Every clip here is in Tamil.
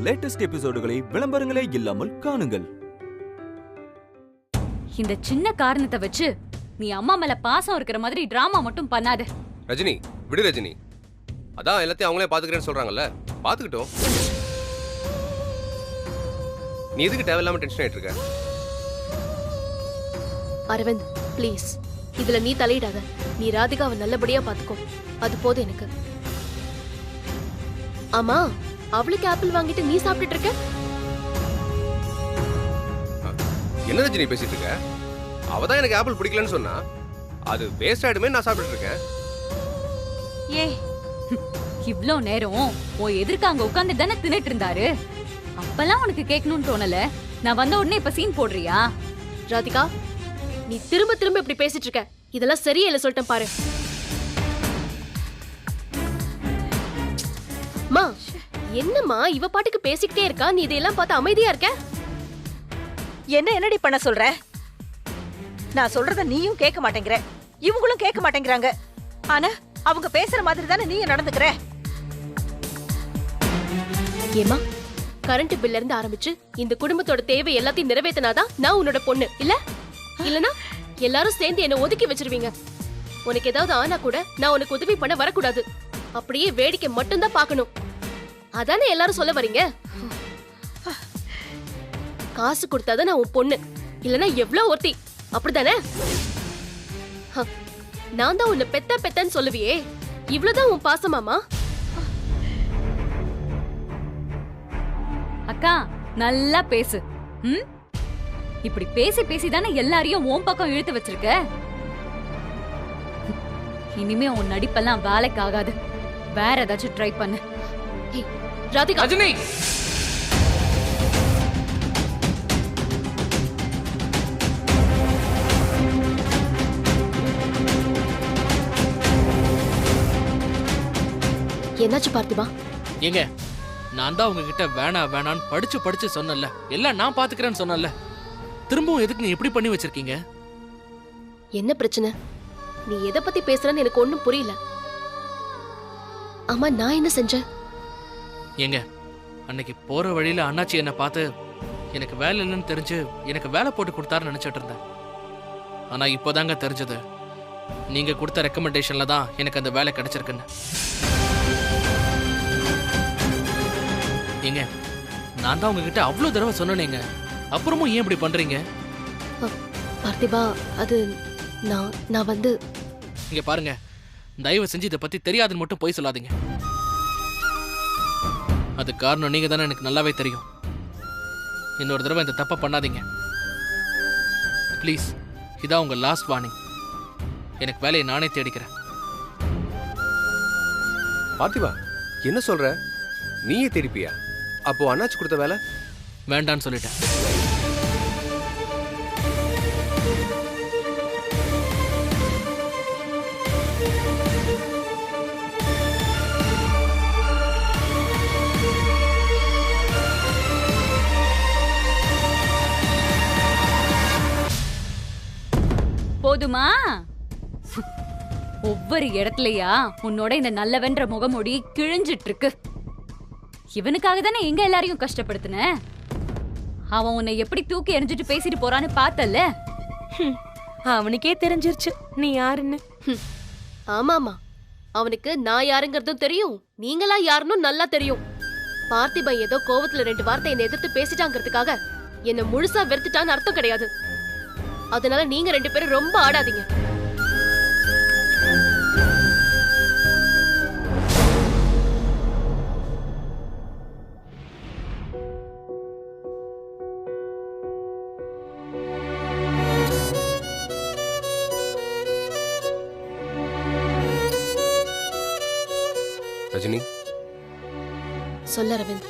லேட்டஸ்ட் எபிசோடுகளை விளம்பரங்களே இல்லாமல் காணுங்கள். இந்த சின்ன காரணத்தை வச்சு நீ அம்மா மேல பாசம் இருக்கிற மாதிரி டிராமா மட்டும் பண்ணாத. ரஜினி விடு ரஜினி, அதான் எல்லாத்தையும் அவங்களே பாத்துக்கிறேன்னு சொல்றாங்கல்ல, பாத்துக்கிட்டோம். நீ எதுக்கு தேவையில்லாம டென்ஷன் ஆயிட்டு இருக்க? அரவிந்த் ப்ளீஸ், இதுல நீ தலையிடாத. நீ ராதிகாவை நல்லபடியா பாத்துக்கோ, அது போதும் எனக்கு. ஆமா, அவளுக்கு ஆப்பிள் வாங்கிட்டு நீ சாப்பிட்டுட்டு இருக்க? என்ன ரஜினி பேசிட்டு இருக்க? அவதான் எனக்கு ஆப்பிள் பிடிக்கலன்னு சொன்னா, அது வேஸ்ட் ஆயிடுமே நான் சாப்பிட்டுட்டு இருக்கேன். ஏ இவ்ளோ நேரம் உன் எதிர்க்க அங்க உட்கார்ந்து தானே தின்னுட்டு இருந்தாரு. அப்பெல்லாம் உனக்கு கேட்கணும்னு தோணல, நான் வந்த உடனே இப்ப சீன் போடுறியா? ராதிகா, நீ திரும்ப திரும்ப இப்படி பேசிட்டு இருக்க, இதெல்லாம் சரியா இல்ல சொல்லிட்டேன் பாரு. மா என்னம்மா இவ பாட்டுக்கு பேசிக்கிட்டே இருக்கா, நீ இதெல்லாம் பார்த்து அமைதியா இருக்க? என்னடி பண்ண சொல்ற? நான் சொல்றத நீயும் கேட்க மாட்டேங்கிற, இவங்களும் கேட்க மாட்டேங்கிறாங்க. ஆனா அவங்க பேசுற மாதிரி தானே நீயும் நடந்துக்கிற. ஏமா, கரண்ட் பில்ல இருந்து ஆரம்பிச்சு இந்த குடும்பத்தோட தேவை எல்லாத்தையும் நிறைவேத்தினாதான் நான் உன்னோட பொண்ணு இல்ல? இல்லனா எல்லாரும் சேர்ந்து என்ன ஒதுக்கி வச்சிருவீங்க. உனக்கு ஏதாவது ஆனா கூட நான் உனக்கு உதவி பண்ண வரக்கூடாது, அப்படியே வேடிக்கை மட்டும்தான் பார்க்கணும். அதானே எல்லாரும் சொல்ல வரீங்க? காசு கொடுத்தாதான் நான் உன் பொண்ணு, இல்லனா எவ்வளவு ஒருத்தி, அப்படிதானே? நான் தான் உன்னை பெத்த பெத்தன்னு சொல்லுவியே, இவ்வளவுதான் உன் பாசமாமா? அக்கா நல்லா பேசு. இப்படி பேசி பேசி தானே எல்லாரையும் உன் பக்கம் இழுத்து வச்சிருக்க. இனிமே உன் நடிப்பெல்லாம் வேலைக்கு ஆகாது, வேற ஏதாச்சும் ட்ரை பண்ணு. ராதிகா, ரஜினி என்னாச்சு பார்த்திபா? ஏங்க, நான் தான் உங்ககிட்ட வேணான்னு படிச்சு சொன்னல, எல்லாம் நான் பாத்துக்கிறேன்னு சொன்னல, திரும்பவும் எதுக்கு நீ எப்படி பண்ணி வச்சிருக்கீங்க? என்ன பிரச்சனை? நீ எதை பத்தி பேசுறன்னு எனக்கு ஒண்ணும் புரியல. ஆமா, நான் என்ன செஞ்சேன்? ஏங்க, அன்னைக்கு போற வழியில அண்ணாச்சி என்ன பார்த்து எனக்கு வேலை இல்லைன்னு தெரிஞ்சு எனக்கு வேலை போட்டு கொடுத்தாருன்னு நினைச்சிட்டு இருந்தேன். ஆனா இப்போதாங்க தெரிஞ்சது, நீங்க கொடுத்த ரெக்கமெண்டேஷன்ல தான் எனக்கு அந்த வேலை கிடைச்சிருக்குன்னு. ஏங்க, நான் தான் உங்ககிட்ட அவ்வளவு தடவை சொன்னேங்க, அப்புறமும் ஏன் இப்படி பண்றீங்க? பார்த்திபா, அது நான் வந்து இங்க பாருங்க, தயவு செஞ்சு இதை பத்தி தெரியாதுன்னு மட்டும் போய் சொல்லாதீங்க. அது காரணம் நீங்க தானே எனக்கு நல்லாவே தெரியும். இன்னொரு தடவை இந்த தப்பை பண்ணாதீங்க ப்ளீஸ். இதான் உங்க லாஸ்ட் வார்னிங். எனக்கு வேலையை நானே தேடிக்கிறேன். பார்த்திபா, என்ன சொல்ற? நீயே தேடிப்பியா? அப்போ அண்ணாச்சி கொடுத்த வேலை வேண்டான்னு சொல்லிட்டேன். போதுமா? ஒவ்வொரு இடத்துலயா உன்னோட இந்த நல்லவென்ற முகமூடி கிழிஞ்சிட்டு இருக்கு. இவனுக்காக தானே எங்க எல்லாரையும் கஷ்டப்படுத்தின. அவன் உன்னை எப்படி தூக்கி எறிஞ்சிட்டு பேசிட்டு போறான்னு பார்த்தல்ல? அவனுக்கே தெரிஞ்சிருச்சு நீ யாருன்னு. ஆமாமா, அவனுக்கு நான் யாருங்கிறதும் தெரியும், நீங்களா யாருன்னு நல்லா தெரியும். பார்த்திபன் ஏதோ கோவத்துல 2 வார்த்தை என்னை எதிர்த்து பேசிட்டாங்கிறதுக்காக என்ன முழுசா வெறுத்துட்டான்னு அர்த்தம் கிடையாது. அதனால நீங்க 2 பேரும் ரொம்ப ஆடாதீங்க. ரஜினி, சொல்ல அரவிந்த்.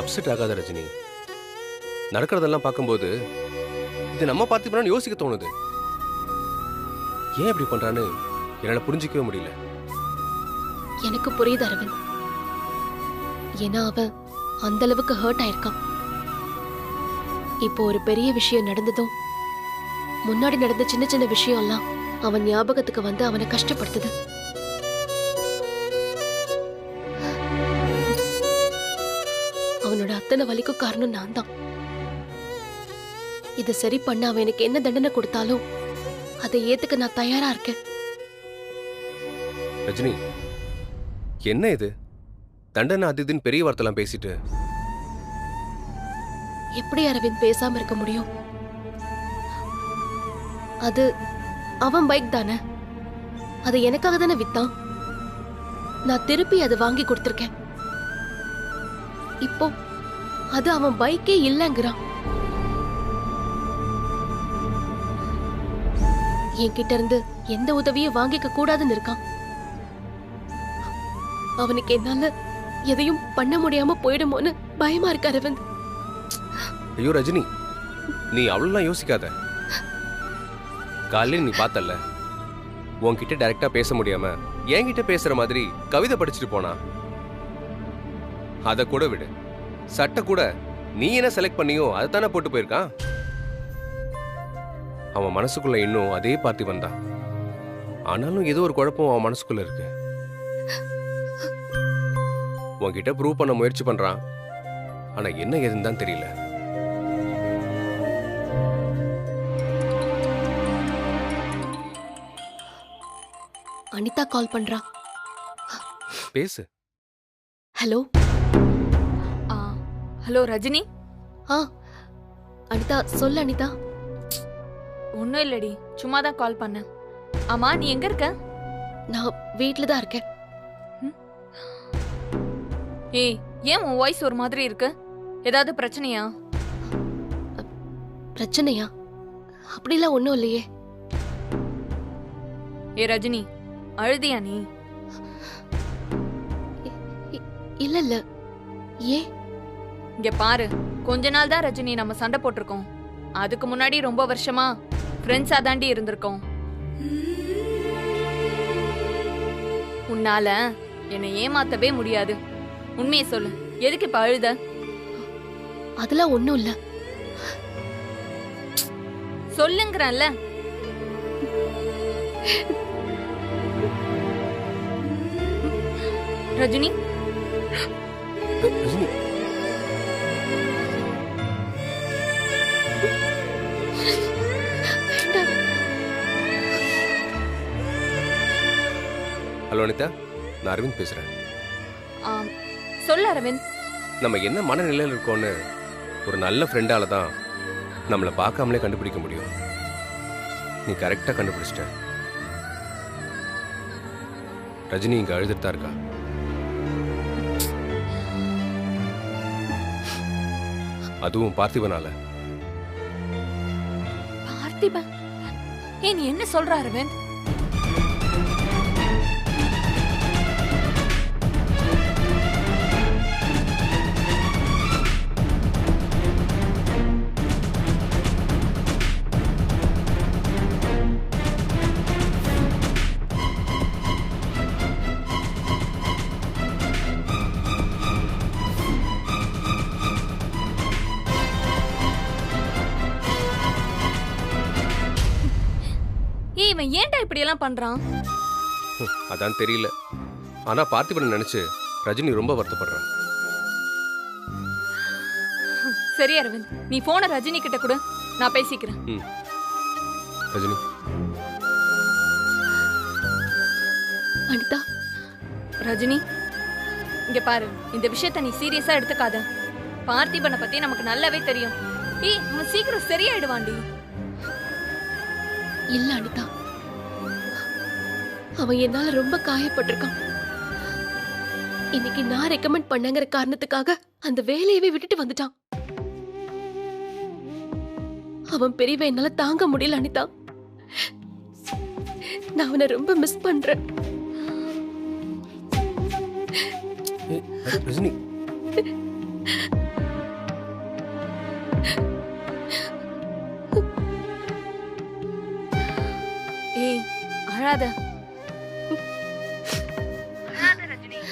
அப்செட் ஆகாத ரஜினி. நடக்கிறதெல்லாம் பார்க்கும்போது இது நம்ம பார்த்திபனான்னு யோசிக்க தோணுது. ஏன் இப்படி பண்றான்னு என்னால புரிஞ்சிக்கவே முடியல. எனக்கு புரியுது அரவிந்த், ஏன்னா அவன் அந்த அளவுக்கு ஹர்ட் ஆயிருக்கான். இப்போ ஒரு பெரிய விஷயம் நடந்ததும் முன்னாடி நடந்த சின்ன சின்ன விஷயம் எல்லாம் அவன் ஞாபகத்துக்கு வந்து அவனை கஷ்டப்படுத்துது. அத்தனை வலிக்கும் காரணம் நான் தான். இதை சரி பண்ண அவன் எனக்கு என்ன தண்டனை கொடுத்தாலும் அதை ஏத்துக்க நான் தயாரா இருக்கேன். ரஜினி, என்ன இது தண்டனை அது இதுன்னு பெரிய வார்த்தைலாம் பேசிட்டு? எப்படி அரவிந்த் பேசாம இருக்க முடியும்? அது அவன் பைக் தானே, அதை எனக்காக தானே வித்தான். நான் திருப்பி அதை வாங்கி கொடுத்திருக்கேன். இப்போ அது அவன் பைக்கே இல்லைங்கிறான். என்கிட்ட இருந்து எந்த உதவியும் வாங்கிக்க கூடாதுன்னு இருக்கான். அவனுக்கு என்னால எதையும் பண்ண முடியாம போயிடுமோன்னு பயமா இருக்கு அரவிந்த். ஐயோ ரஜினி, நீ அவ்வளோலாம் யோசிக்காத. காலையில் நீ பார்த்தல்ல, உன்கிட்ட டைரக்டா பேச முடியாம என்கிட்ட பேசுற மாதிரி கவிதை படிச்சுட்டு போனா. அதை கூட விடு, சட்டை கூட நீ என்ன செலக்ட் பண்ணியோ அதை தானே போட்டு போயிருக்கான். அவன் மனசுக்குள்ள இன்னும் அதே பார்த்திபன் தான். ஆனாலும் ஏதோ ஒரு குழப்பம் அவன் மனசுக்குள்ள இருக்கு. உன்கிட்ட ப்ரூவ் பண்ண முயற்சி பண்றான். ஆனா என்ன ஏதுன்னு தான் தெரியல. அனிதா கால் பண்றா. பேசு. ஹலோ. ஹலோ ரஜினி. அனிதா சொல்லு. அனிதா, ஒன்னும் இல்லடி, சும்மா தான் கால் பண்ணேன். ஆமா, நீ எங்க இருக்க? நான் வீட்ல தான் இருக்கேன். ஏய், ஏன் உன் வாய்ஸ் ஒரு மாதிரி இருக்கு? ஏதாவது பிரச்சனையா? பிரச்சனையா? அப்படிலாம் ஒண்ணும் இல்லையே. ஏ ரஜினி, அழுதியா நீ? இல்ல இல்ல. ஏன்? இங்க பாரு, கொஞ்ச நாள் தான் ரஜினி நம்ம சண்டை போட்டிருக்கோம். அதுக்கு முன்னாடி ரொம்ப வருஷமா ஃப்ரெண்ட்ஸா தாண்டி இருந்திருக்கோம். உன்னால என்னை ஏமாத்தவே முடியாது. உண்மையை சொல்லு, எதுக்கு இப்ப அழுத? அதெல்லாம் ஒண்ணும் இல்ல. சொல்லுங்கறல்ல. ரஜினி, ரஜினி, ஹலோ அனிதா, நான் அரவிந்த் பேசுறேன். சொல்லு அரவிந்த். நம்ம என்ன மனநிலையில் இருக்கோன்னு ஒரு நல்ல ஃப்ரெண்டால தான் நம்மளை பார்க்காமலே கண்டுபிடிக்க முடியும். நீ கரெக்டா கண்டுபிடிச்சிட்ட. ரஜினி இங்க அழுதுட்டு தான் இருக்கா. அதுவும் பார்த்திபனால. பார்த்திபன்? ஏன் நீ என்ன சொல்ற அரவிந்த்? இவன் ஏன்டா இப்படி எல்லாம் பண்றான்? அதான் தெரியல. ஆனா பார்த்திபனை நினைச்சு ரஜினி ரொம்ப வருத்தப்படுறான். சரி அரவிந்த், நீ போன ரஜினி கிட்ட கொடு, நான் பேசிக்கிறேன். ரஜினி. அனிதா. ரஜினி, இங்க பாரு, இந்த விஷயத்தை நீ சீரியஸா எடுத்துக்காத. பார்த்திபனை பத்தி நமக்கு நல்லாவே தெரியும். ஏய், அவன் சீக்கிரம் சரியாயிடுவான்டி. இல்ல அனிதா, அவன் என்னால ரொம்ப காயப்பட்டிருக்கான். இன்னைக்கு நான் ரெக்கமெண்ட் பண்ணங்கிற காரணத்துக்காக அந்த வேலையவே விட்டுட்டு வந்துட்டான். அவன் பிரிவை என்னால தாங்க முடியல அனிதா. நான் அவனை ரொம்ப மிஸ் பண்றேன். ரஜினி, ஏய் அழாத.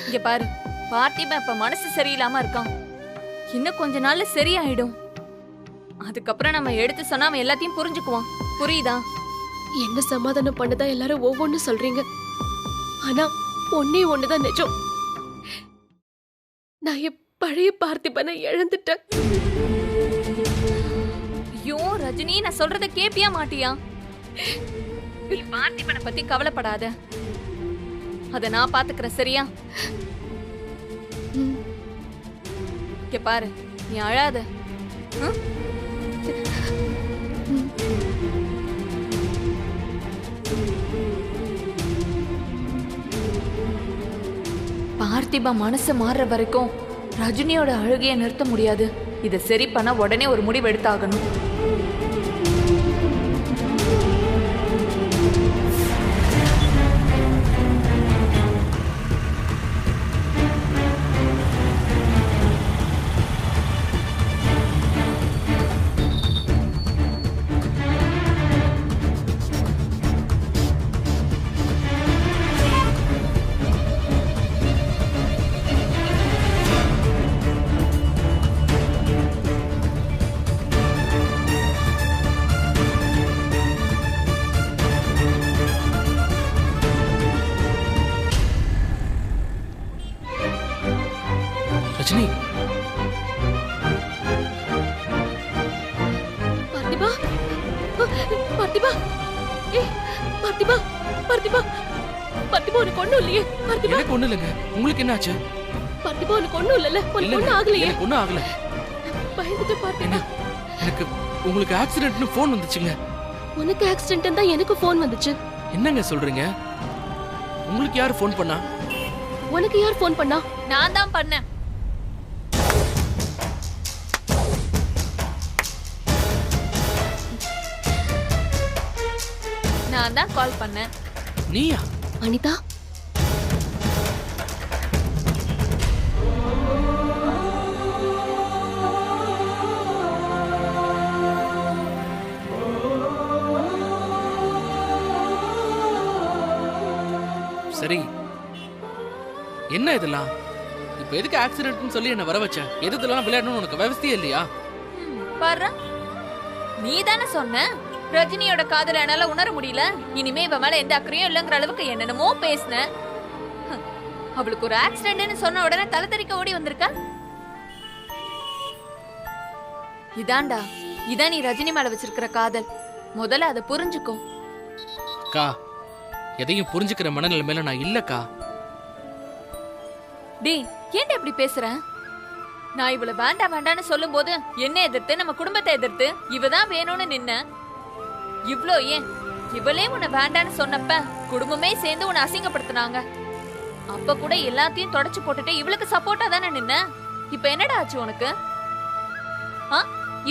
இங்க பாரு, பார்த்திபன் இப்ப மனசு சரியில்லாம இருக்கான். இன்னும் கொஞ்ச நாள்ல சரியாயிடும். அதுக்கப்புறம் நம்ம எடுத்து சொன்னா அவன் எல்லாத்தையும் புரிஞ்சுக்குவான். புரியுதா? என்ன சமாதானம் பண்ணதா எல்லாரும் ஒவ்வொன்னு சொல்றீங்க. ஆனா ஒன்னே ஒண்ணுதான் நிஜம். நான் என் பழைய பார்த்திபனை இழந்துட்டேன். ஐயோ ரஜினி, நான் சொல்றத கேப்பியா மாட்டியா? நீ பார்த்திபனை பத்தி கவலைப்படாத, அத நான் பாத்துக்கிறேன், சரியா? இங்க பாரு, நீ அழாத. ம்? பார்த்திபா மனசு மாறுற வரைக்கும் ரஜினியோட அழுகையை நிறுத்த முடியாது. இதை சரி பண்ண உடனே ஒரு முடிவு எடுத்தாகணும். ரஜினி, பார்த்திபா, பார்த்திபா, ஏய் பார்த்திபா, பார்த்திபா, பார்த்திபா, உனக்கு ஒண்ணும் இல்லையே? பார்த்திபா, எனக்கு ஒண்ணு இல்லைங்க. உங்களுக்கு என்ன ஆச்சு? பார்த்திபா, உனக்கு ஒண்ணும் இல்லைல்ல? உனக்கு இல்லைங்க, ஒண்ணும் ஆகலையே? எனக்கு ஒண்ணும் ஆகல. பயந்துட்டு பார்த்திபா. என்ன, எனக்கு உங்களுக்கு ஆக்சிடென்ட்னு ஃபோன் வந்துச்சுங்க. உனக்கு ஆக்சிடென்ட் தான் எனக்கு ஃபோன் வந்துச்சு. என்னங்க சொல்றீங்க? உங்களுக்கு யார் ஃபோன் பண்ணா? உனக்கு யார் ஃபோன் பண்ணா? நான் தான் பண்ணேன். நான் தான் கால் பண்ணேன். நீயா? அனிதா, சரி, என்ன இதெல்லாம்? இப்ப எதுக்கு ஆக்சிடென்ட்னு சொல்லி என்ன வர வச்ச? எது இதெல்லாம் விளையாடணும்னு உனக்கு விவசாயம் இல்லையா? பாரு, நீ தானே சொன்ன ரஜினியோட காதல என்னால உணர முடியல, இனிமே இவ மேல எந்த அக்கறையும் இல்லங்கிற அளவுக்கு என்னென்னமோ பேசின. அவளுக்கு ஒரு ஆக்சிடென்ட்னு சொன்ன உடனே தலை தெறிக்க ஓடி வந்திருக்க. இதான்டா, இதான் நீ ரஜினி மேல வச்சிருக்கிற காதல். முதல்ல அதை புரிஞ்சுக்கோ. அக்கா, எதையும் புரிஞ்சுக்கிற மனநிலைமையில நான் இல்லக்கா. டேய், ஏன்டா இப்படி பேசுற? நான் இவள வேண்டாம் வேண்டான்னு சொல்லும் போது என்ன எதிர்த்து, நம்ம குடும்பத்தை எதிர்த்து இவதான் வேணும்னு நின்ன. இவ்ளோ ஏன், இவளே உன்னை வேண்டான்னு சொன்னப்ப குடும்பமே சேர்ந்து உன்னை அசிங்கப்படுத்தினாங்க. அப்ப கூட எல்லாத்தையும் தொடச்சு போட்டுட்டு இவளுக்கு சப்போர்ட்டா தானே நின்ன. இப்ப என்னடா ஆச்சு உனக்கு?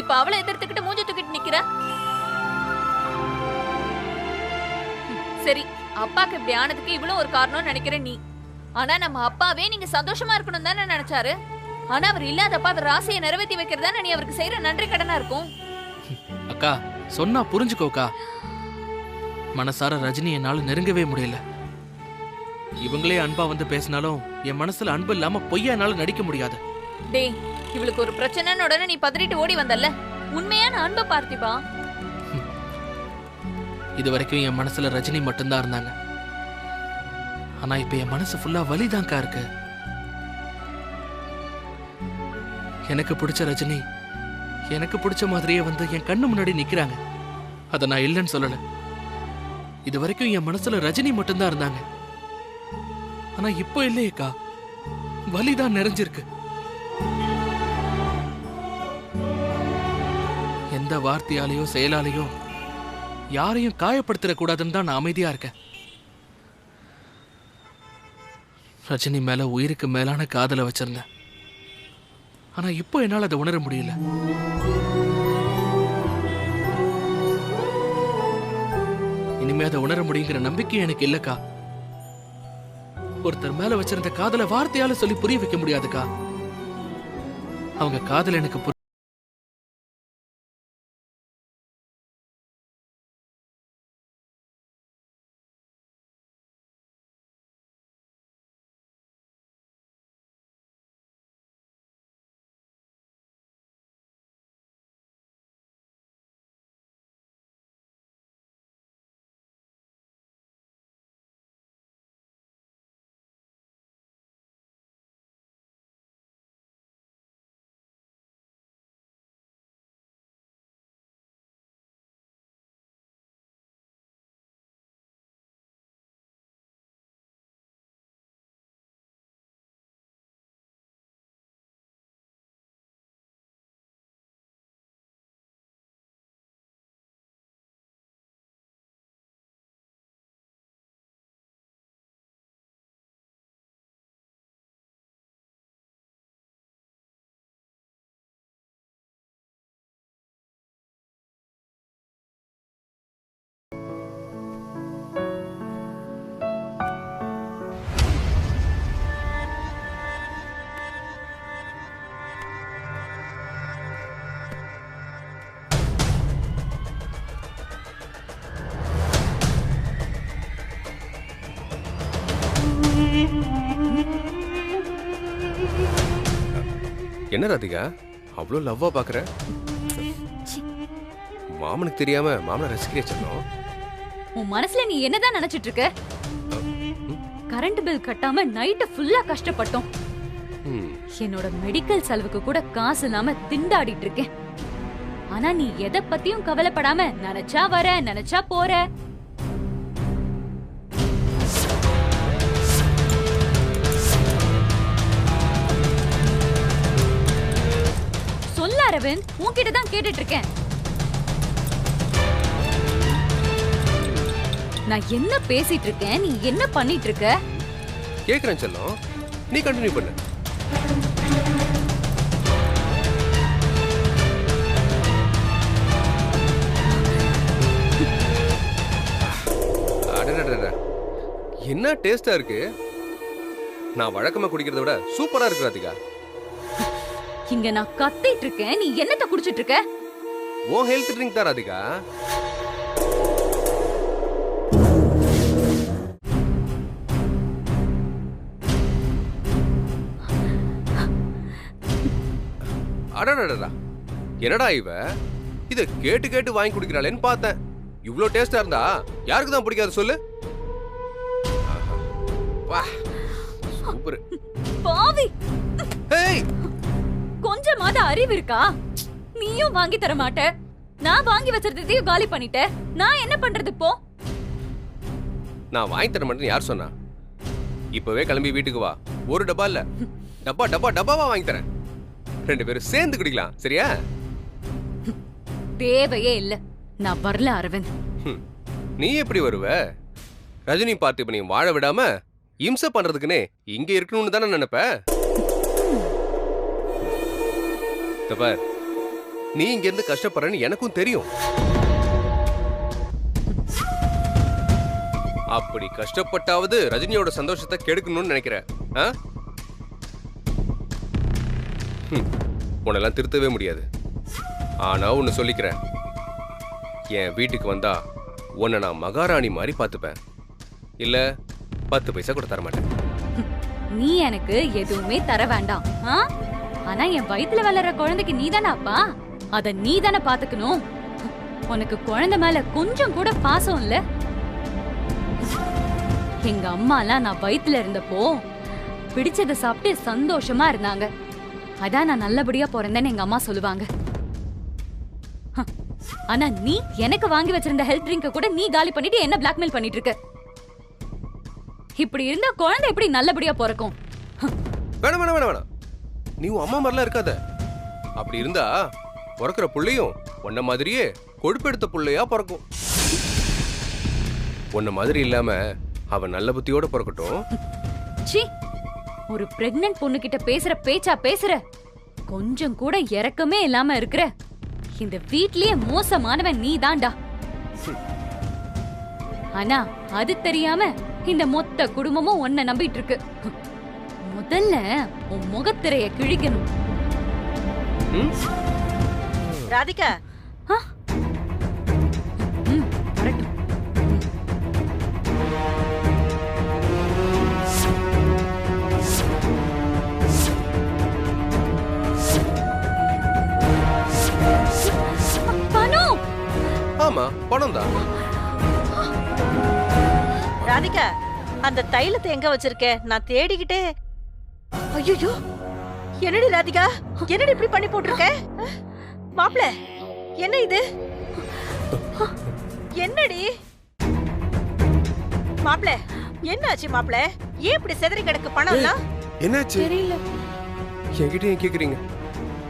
இப்ப அவளை எதிர்த்துக்கிட்டு மூஞ்ச தூக்கிட்டு நிக்கிற. சரி, அப்பாக்கு இப்படி ஆனதுக்கு இவ்வளவு ஒரு காரணம்னு நினைக்கிற நீ. ஆனா நம்ம அப்பாவே நீங்க சந்தோஷமா இருக்கணும் தானே நினைச்சாரு. ஆனா அவர் இல்லாதப்ப அவர் ராசியை நிறைவேற்றி வைக்கிறதா நீ அவருக்கு செய்யற நன்றி கடனா இருக்கும். அக்கா, சொன்னா புரிஞ்சுக்கோக்கா. மனசார ரஜினி என்னால நெருங்கவே முடியல. இவங்களே அன்பா வந்து பேசினாலும் என் மனசுல அன்பு இல்லாம பொய்யா என்னால நடிக்க முடியாது. டேய், இவளுக்கு ஒரு பிரச்சனைன்னு உடனே நீ பதறிட்டு ஓடி வந்தல்ல, உண்மையான அன்பை பார்த்திபா. இது வரைக்கும் என் மனசுல ரஜினி மட்டும்தான் இருந்தாங்க. ஆனா இப்ப என் மனசு ஃபுல்லா வலிதான்க்கா இருக்கு. எனக்கு பிடிச்ச ரஜினி எனக்கு பிடிச்ச மாதிரியே வந்து என் கண்ணு முன்னாடி நிக்கிறாங்க. அத நான் இல்லைன்னு சொல்லல. இது வரைக்கும் என் மனசுல ரஜினி மட்டும்தான் இருந்தாங்க. ஆனா இப்போ இல்லையேக்கா, வலிதான் நிறைஞ்சிருக்கு. எந்த வார்த்தையாலேயோ செயலாலேயோ யாரையும் காயப்படுத்திட கூடாதுன்னு தான் நான் அமைதியா இருக்கேன். ரஜினி மேல உயிருக்கு மேலான காதலை வச்சிருந்தேன். ஆனா இப்போ என்னால அதை உணர முடியல. இனிமே அதை உணர முடியுங்கிற நம்பிக்கை எனக்கு இல்லக்கா. ஒருத்தர் மேல வச்சிருந்த காதலை வார்த்தையால சொல்லி புரிய வைக்க முடியாதுக்கா. அவங்க காதல் எனக்கு என்ன ராதிகா அவ்வளோ லவ்வா பாக்குற? மாமனுக்கு தெரியாம மாமனை ரசிக்கிறே சொன்னோம். உன் மனசுல நீ என்னதான் நினைச்சிட்டு இருக்க? கரண்ட் பில் கட்டாம நைட்டு ஃபுல்லா கஷ்டப்பட்டோம். என்னோட மெடிக்கல் செலவுக்கு கூட காசு இல்லாம திண்டாடிட்டு இருக்கேன். ஆனா நீ எதை பத்தியும் கவலைப்படாம நினைச்சா வர நினைச்சா போற. சொல்ல அரவிந்த், உன்கிட்ட தான் கேட்டுட்டு இருக்கேன். நான் என்ன பேசிட்டு இருக்கேன், நீ என்ன பண்ணிட்டு இருக்க? கேக்குறேன் செல்லம், நீ கண்டினியூ பண்ணு. என்ன டேஸ்டா இருக்கு. நான் வழக்கமா குடிக்கிறத விட சூப்பரா இருக்கு ராதிகா. இங்க நான் கத்திட்டு இருக்கேன், நீ என்னத்த குடிச்சிட்டு இருக்க? ஓ ஹெல்த் ட்ரிங்க் தான் ராதிகா. அடடடடா, என்னடா இவ இத கேட்டு கேட்டு வாங்கி குடிக்கிறாளேன்னு பார்த்தேன். இவ்ளோ டேஸ்டா இருந்தா யாருக்கு தான் பிடிக்காது சொல்லு. வா சூப்பர். பாவி, ஏய் கொஞ்சமாவது அறிவு இருக்கா? நீயும் வாங்கி தர மாட்ட, நான் வாங்கி வச்சிருந்ததையும் காலி பண்ணிட்ட. நான் என்ன பண்றது இப்போ? நான் வாங்கி தர மாட்டேன்னு யார் சொன்னா? இப்பவே கிளம்பி வீட்டுக்கு வா. ஒரு டப்பா இல்ல, டப்பா டப்பா டப்பாவா வாங்கி தரேன். 2 பேரும் சேர்ந்து குடிக்கலாம், சரியா? தேவையே இல்ல, நான் வரல அரவிந்த். நீ எப்படி வருவ? ரஜினி பார்த்து இப்ப நீ வாழ விடாம இம்சை பண்றதுக்குன்னே இங்க இருக்கணும்னு தானே நினைப்ப? பார், நீ இங்க இருந்து கஷ்டப்படுறன்னு எனக்கும் தெரியும். அப்படி கஷ்டப்பட்டாவது ரஜினியோட சந்தோஷத்தை கெடுக்கணும்னு நினைக்கிற? உன்னெல்லாம் திருத்தவே முடியாது. ஆனா ஒன்னு சொல்லிக்கிறேன், என் வீட்டுக்கு வந்தா உன்னை நான் மகாராணி மாதிரி பார்த்துப்பேன். இல்ல 10 பைசா கூட தர மாட்டேன். நீ எனக்கு எதுவுமே தர வேண்டாம். ஆனா என் வயித்துல வளர்ற குழந்தைக்கு நீதானே அப்பா, அத நீதானே பாத்துக்கணும். உனக்கு குழந்தை மேல கொஞ்சம் கூட பாசம் இல்ல. எங்க அம்மா எல்லாம் நான் வயித்துல இருந்தப்போ பிடிச்சத சாப்பிட்டு சந்தோஷமா இருந்தாங்க. அதான் நான் நல்லபடியா பிறந்தேன்னு எங்க அம்மா சொல்லுவாங்க. ஆனா நீ எனக்கு வாங்கி வச்சிருந்த ஹெல்த் ட்ரிங்க கூட நீ காலி பண்ணிட்டு என்ன பிளாக்மெயில் பண்ணிட்டு இருக்க. இப்படி இருந்தா குழந்தை எப்படி நல்லபடியா பிறக்கும்? வேணாம் வேணாம் வேணாம் வேணாம், நீ உன் அம்மா மாதிரிலாம் இருக்காத. அப்படி இருந்தா பிறக்கிற புள்ளையும் உன்ன மாதிரியே கொழுப்பெடுத்த புள்ளையா பிறக்கும். உன்ன மாதிரி இல்லாம அவன் நல்ல புத்தியோட பிறக்கட்டும். சீ, ஒரு பிரெக்னன்ட் பொண்ணு கிட்ட பேசுற பேச்சா பேசுற? கொஞ்சம் கூட இரக்கமே இல்லாம இருக்கிற. இந்த வீட்லயே மோசமானவன் நீ தான்டா. ஆனா அது தெரியாம இந்த மொத்த குடும்பமும் உன்னை நம்பிட்டு இருக்கு. முதல்ல உன் முகத்திரைய கிழிக்கணும். ராதிகா, வரட்டும். பணம்? ஆமா, பணம் தான். ராதிகா, அந்த தைலத்தை எங்க வச்சிருக்க? நான் தேடிக்கிட்டே. ஐயோ, என்னடி ராதிகா, என்னடி இப்படி பண்ணி போட்டிருக்க? மாப்ள, என்ன இது? என்னடி மாப்ள, என்னாச்சு மாப்ள? ஏன் இப்படி செதறி கிடக்கு பணம் எல்லாம்? என்னாச்சு தெரியல. என்கிட்ட ஏன் கேக்குறீங்க?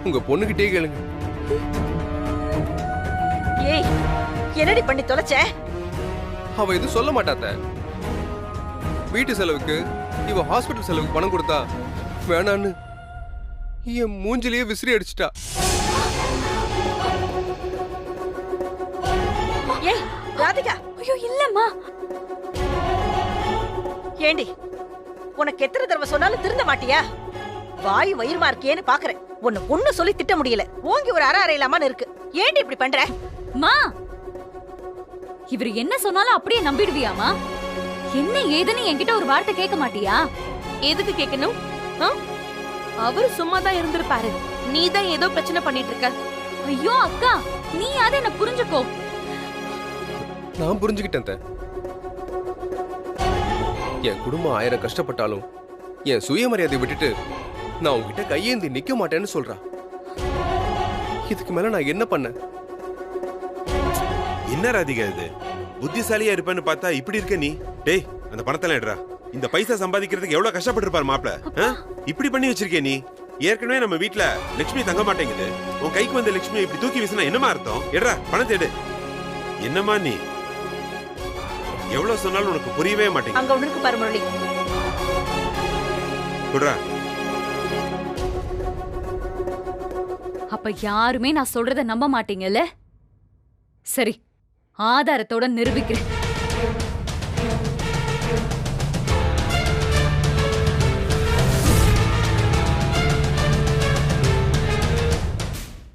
உங்க பொண்ணுகிட்டே கேளுங்க. ஏய், என்னடி பண்ணி தொலைச்ச? அவ எதுவும் சொல்ல மாட்டாத்த. வீட்டு செலவுக்கு இவ ஹாஸ்பிட்டல் செலவுக்கு பணம் கொடுத்தா வேணான்னு என் மூஞ்சிலேயே விசிறி அடிச்சிட்டா. ஏய் ராதிகா, ஐயோ இல்லம்மா. ஏண்டி, உனக்கு எத்தனை தடவை சொன்னாலும் திருந்த மாட்டியா? வாய் வயிறுமா இருக்கேன்னு பாக்குறேன். ஒண்ணு சொல்லி திட்ட முடியல. ஓங்கி ஒரு அரை அறையிலாமான்னு இருக்கு. ஏண்டி இப்படி பண்ற? மா, இவர் என்ன சொன்னாலும் அப்படியே நம்பிடுவியாமா? என்ன ஏதுன்னு என்கிட்ட ஒரு வார்த்தை கேட்க மாட்டியா? எதுக்கு கேட்கணும்? அவரு சும்மா தான் இருந்திருப்பாரு. நீ தான் ஏதோ பிரச்சனை பண்ணிட்டு இருக்க. ஐயோ அக்கா, நீ அதை என்ன புரிஞ்சுக்கோ. நான் புரிஞ்சுக்கிட்டேன் அத்தை. என் குடும்பம் 1000 கஷ்டப்பட்டாலும் என் சுயமரியாதை விட்டுட்டு நான் உங்ககிட்ட கையேந்தி நிக்க மாட்டேன்னு சொல்றா. இதுக்கு மேல நான் என்ன பண்ணேன்? என்ன ராதிகா இது? புத்திசாலியா இருப்பேன்னு பார்த்தா இப்படி இருக்க நீ. டேய், அந்த பணத்தெல்லாம் எடுறா. இந்த பைசா சம்பாதிக்கிறதுக்கு எவ்வளவு கஷ்டப்பட்டிருப்பாரு மாப்பிள்ள. இப்படி பண்ணி வச்சிருக்கே நீ. ஏற்கனவே நம்ம வீட்டுல லட்சுமி தங்க மாட்டேங்குது. உன் கைக்கு வந்த லட்சுமி இப்படி தூக்கி வீசினா என்னமா அர்த்தம்? எடுறா, பணத்தை எடு. என்னமா நீ? எவ்வளவு சொன்னாலும் உனக்கு புரியவே மாட்டேங்குது. அங்க ஒண்ணு இருக்கு பாரு முரளி. குடுறா. அப்ப யாருமே நான் சொல்றத நம்ப மாட்டீங்கல்ல? சரி, ஆதாரத்தோட நிரூபிக்கிறேன்.